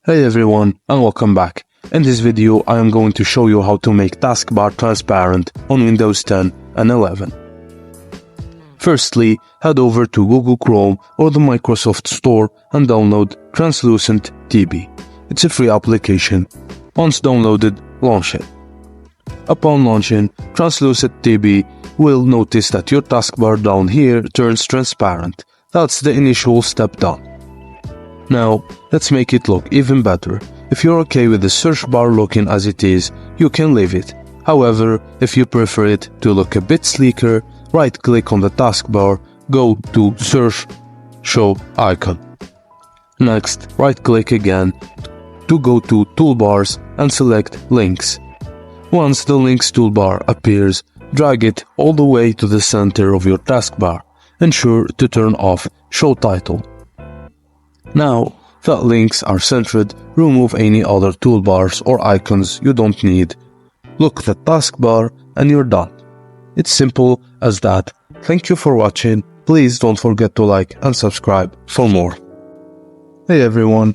Hey everyone, and welcome back. In this video I am going to show you how to make Taskbar transparent on Windows 10 and 11. Firstly, head over to Google Chrome or the Microsoft Store and download translucenttb. It's a free application. Once downloaded, launch it. Upon launching, translucenttb will notice that your taskbar down here turns transparent. That's the initial step done. Now, let's make it look even better. If you're okay with the search bar looking as it is, you can leave it. However, if you prefer it to look a bit sleeker, right-click on the taskbar, go to Search, Show icon. Next, right-click again to go to Toolbars and select Links. Once the Links toolbar appears, drag it all the way to the center of your taskbar. Ensure to turn off Show Title. Now that links are centered, remove any other toolbars or icons you don't need. Look at the taskbar and you're done. It's simple as that. Thank you for watching. Please don't forget to like and subscribe for more. Hey everyone,